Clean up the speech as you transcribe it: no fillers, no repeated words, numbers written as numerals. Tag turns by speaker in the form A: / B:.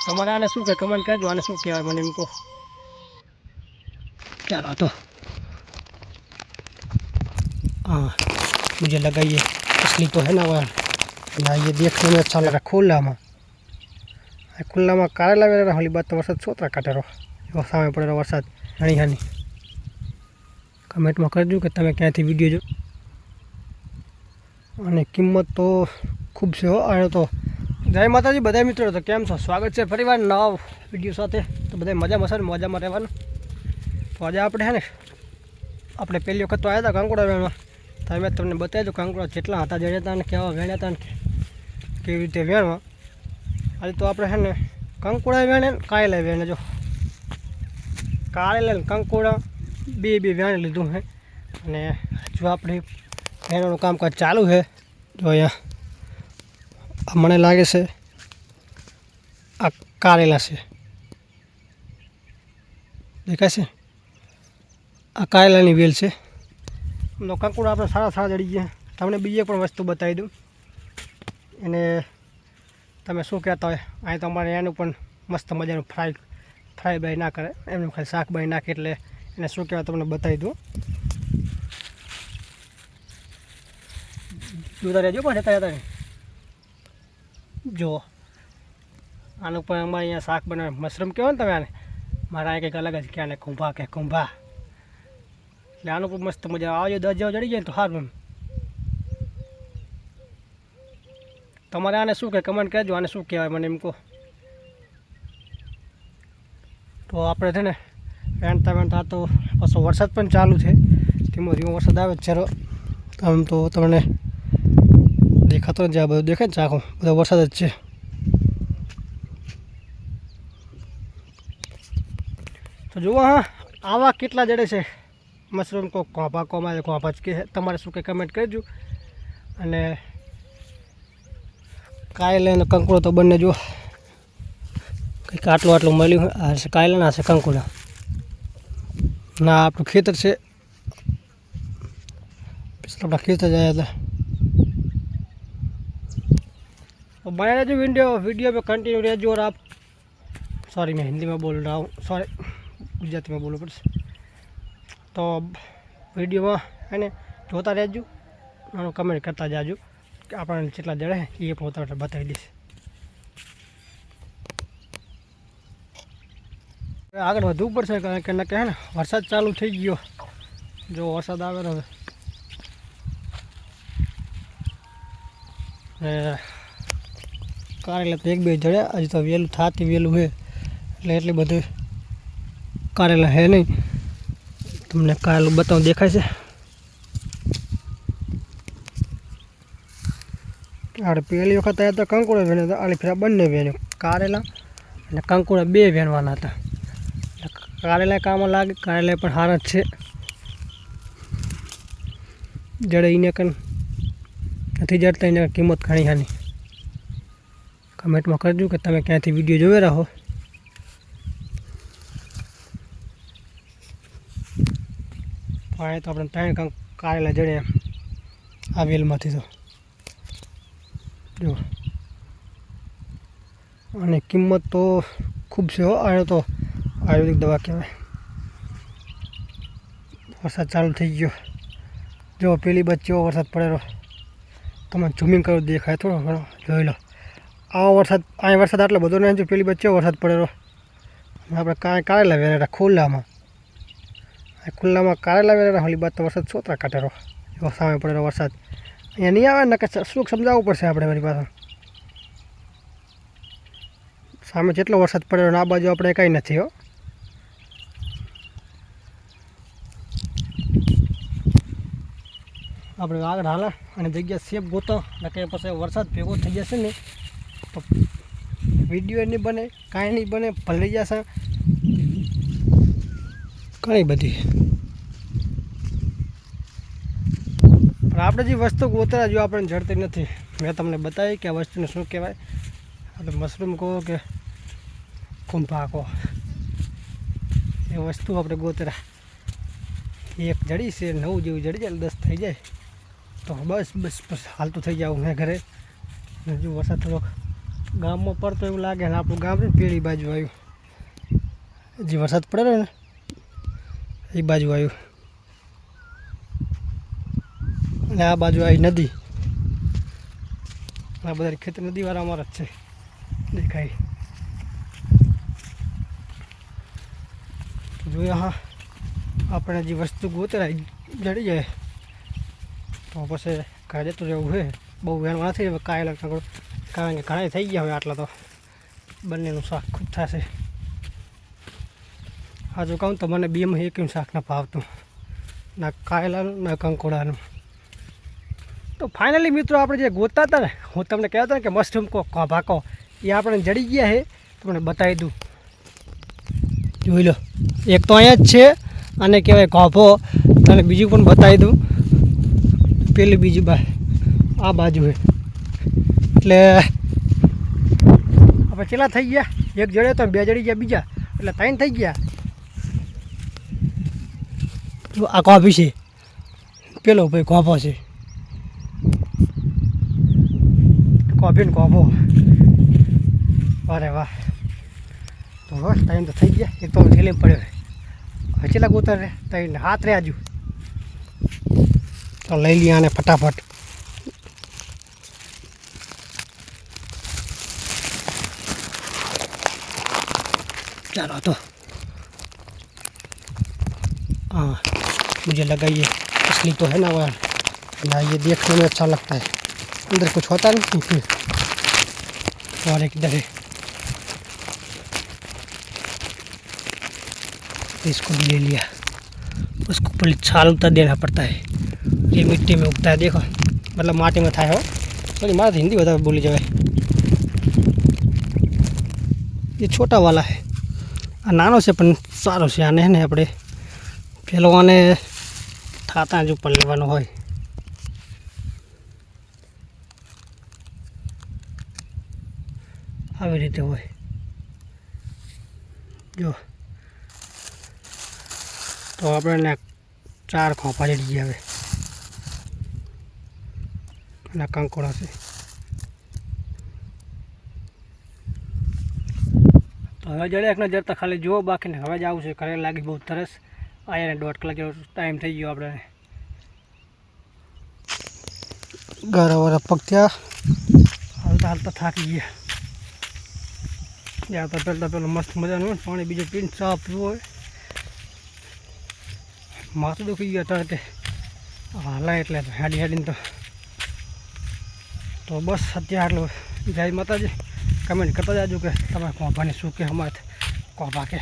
A: તમારે આને શું કે કમેન્ટ કરજો, આને શું કહેવાય મને એમ કહો। चलो तो हाँ मुझे लगा ये असली तो है ना वह ना, ये देखने में अच्छा लग रहा खुला में। खुला में कारेला वेला होली बात तो वरसाद सोतरा काटेरो एवो सामे पड़ेलो वरसाद हणी हणी। कमेंट में करजो कि तमे क्यांथी विडियो जो અને કિંમત તો ખૂબ છે હો। આનો તો જય માતાજી બધા મિત્રો, તો કેમ છો? સ્વાગત છે ફરીવાર નવા વિડીયો સાથે। તો બધા મજામાં છે ને મજામાં રહેવાનું। તો આજે આપણે છે ને આપણે પહેલી વખત તો આવ્યા હતા કાંકોડા વેણમાં, તો મેં તમને બતાવી દઉં કાંકોડા જેટલા હતા જડ્યા હતા અને કેવા વેણ્યા હતા ને કેવી રીતે વેણવા। આજે તો આપણે છે ને કાંકોડા વેણે કારેલા વેણે, જો કારેલા ને કાંકોડા બે વેણી લીધું છે। અને જો આપણે વેણવાનું કામકાજ ચાલુ છે। જો અહીંયા મને લાગે છે આ કારેલા છે, દેખાય છે આ કારેલાની વેલ છે। તો કાંકોડા આપણે સારા જડી ગયા। તમને બીજી પણ વસ્તુ બતાવી દઉં એને તમે શું કહેતા હોય। અહીં તો અમારે એનું પણ મસ્ત મજાનું ફ્રાય બાય ના કરે, એમનું ખાલી શાક બાય નાખે, એટલે એને શું કહેવાય તમને બતાવી દઉં। જોતા રહેજો પણ જતા જો આનું પણ અમારે અહીંયા શાક બનાવે, મશરૂમ કહેવાય ને તમે આને, મારા અહીં કંઈક અલગ જ કે આને કુંભા કે કુંભા, એટલે આનું પણ મસ્ત મજા આવજો। 10 જેવો જડી જાય ને તો સારું। તમારે આને શું કહે કમેન્ટ કરજો, આને શું કહેવાય મને એમ કહો। તો આપણે છે ને વેણતા તો પાછો વરસાદ પણ ચાલુ છે, ધીમો વરસાદ આવે છે। આમ તો તમને દેખાતો નથી, આ બધું દેખાય ને ચાખો બધો વરસાદ જ છે। તો જુઓ હા આવા કેટલા જડે છે મશરૂમ, કો કોપા કોમાં કોપા જ કે તમારે શું કંઈ કમેન્ટ કરજો। અને કારેલા અને કંકોડો તો બંને જો કંઈક આટલું મળ્યું। આ છે કારેલા ના છે કંકોડા ના, આપણું ખેતર છે, આપણા ખેતર જ આવ્યા હતા। तो बने रहो वीडियो में कंटिन्यू रहो। और आप सॉरी मैं हिंदी में बोल रहा हूँ, सॉरी गुजराती में बोलना पड़े। तो वीडियो में है ने जोता रहजो और कमेंट करता जाजो कि आपने जेटला जड़े ये पण बताई दीश। आगे वधु पड़शे कारण के नक्की है ने वरसाद चालू थई गयो। जो वरसाद आवे तो कारेला तो एक बे जड़े, हज तो वेलू थाती वेलू है એટલે બધું कारेला है नहीं। તમને કારેલું બતાવું દેખાય છે। આ પહેલી વખત આવ્યા તો કંકોડા વેણ્યા હતા, આલી ફેરા બંને વેણ્યો, કારેલા અને કંકોડા બે વેણવાના હતા। કારેલા કામ લાગે, કારેલા પણ સારા જ છે, જડે એને કન નથી જડતા, એને કિંમત ઘણી હાની। कमेंट में करजो कि तमे क्यांथी विडियो जोई रहो। तो अपने 3 कारेला जड़े आ वेल में तो जो અને કિંમત તો ખૂબ છે હો। આનો તો આયુર્વેદિક દવા કહેવાય। વરસાદ ચાલુ થઈ ગયો, જો પેલી બાજુ કેવો વરસાદ પડેલો, તમે ઝૂમિંગ કરો દેખાય થોડો ઘણો, જોઈ લો। આવો વરસાદ અહીં વરસાદ આટલો બધો નહીં, જો પેલી બાજુ વરસાદ પડેલો। આપણે કારેલા વેરેલા ખુલ્લામાં કારેલા વેરેલા હોલી બાદ તો વરસાદ સોતરા કાટેરો એવો સામે પડેલો વરસાદ। અહીંયા નહીં આવે ને કે શું સમજાવવું પડશે આપણે મારી પાસે। સામે જેટલો વરસાદ પડેલો ને આ બાજુ આપણે કંઈ નથી હો। આપણે આગળ હાલે અને જગ્યા સેફ ગોતો, ને કે પછી વરસાદ ભેગો થઈ જશે ને તો વિડીયો નહીં બને, કાંઈ નહીં બને, ભલી જશે ઘણી બધી। પણ આપણે જે વસ્તુ ગોતરા જો આપણને જડતી નથી। મેં તમને બતાવી કે આ વસ્તુને શું કહેવાય। આપણે મશરૂમ કહો કે કુંભા કહો, એ વસ્તુ આપણે ગોતરા। એક જડી છે 9 જેવું જડી જાય, 10 થઈ જાય તો બસ હાલતું થઈ જાવ મેં ઘરે। જો વરસાદ થોડોક ગામમાં પડતો એવું લાગે ને આપણું ગામ છે ને પેલી બાજુ આવ્યું, જે વરસાદ પડેલો ને એ બાજુ આવ્યું, અને આ બાજુ આવી નદી. આ બધા ખેતર નદીવાળા અમારા જ છે, દેખાય. જોઈએ હા આપણે જે વસ્તુ ગોતરાય જડી જાય તો પછી ઘરે જતું રહેવું છે. બહુ વહેલું નથી હવે કાંઈ લગતા, કારણ કે ઘણા થઈ ગયા હવે આટલા તો બંનેનું શાક ખૂબ થશે. હાજુ કહું તો મને બેમાં એકનું શાક ના ભાવતું, ના કાયલાનું ના કંકોડાનું. તો ફાઇનલી મિત્રો આપણે જે ગોતતા હતા ને, હું તમને કહેતો હતો ને કે મશરૂમ ભાકો એ આપણે જડી ગયા છે. તમને બતાવી દઉં, જોઈ લો. એક તો અહીંયા જ છે અને કહેવાય કોભો, અને બીજું પણ બતાવી દઉં. પેલી બીજી આ બાજુ છે. એટલે આપણે ચેલા થઈ ગયા, એક જડે તો 2 જડી ગયા, બીજા એટલે 3 થઈ ગયા. જો આ કોભી છે, પેલો ભાઈ કોભો છે, કોભી ને કોભો. અરે વાહ, તો બસ 3 તો થઈ ગયા. એક તો ઠેલી પડ્યો છે. હવે ચેલા ઉતર રે 3 હાથ રે આજુ. તો લઈ લઈએ આને ફટાફટ. चलो तो हाँ मुझे लगाइए, असली तो है ना वो ना, ये देखने में अच्छा लगता है, अंदर कुछ होता नहीं फिर। और एक इधर है, इसको भी ले लिया. उसको पहले छाल उतार देना पड़ता है, ये मिट्टी में उगता है. देखो मतलब माटी में था हो. सॉरी मारा हिंदी बता बोली जाए. ये छोटा वाला है, आ नानो से पण सारो से. आने ने આપણે પેલો આને થાતા જ ઉપર લેવાનો હોય. આવી રીતે હોય. જો તો આપણે 4 ખોપા જડી ગયા હવે. અને કંકોડા છે. તો હવે જડે એકને જડતા ખાલી જુઓ, બાકીને હવે જ આવું છે. ઘરે લાગી બહુ તરસ. આયાને 1.5 કલાક જેવો ટાઈમ થઈ ગયો આપણે. ગારાવાળા પગ થયા, હાલતા હાલતા થાકી ગયા. ત્યાં તો પહેલાં મસ્ત મજાનું પાણી બીજું પીને ચા પીવો હોય. માથું દુખી ગયા તડકે હાલા એટલે હાડી હાડીને. તો બસ અત્યારે આટલું. જય માતાજી. કમેન્ટ કરતા જાજો કે તમે કોભાને શું કે અમારે કોભા કે.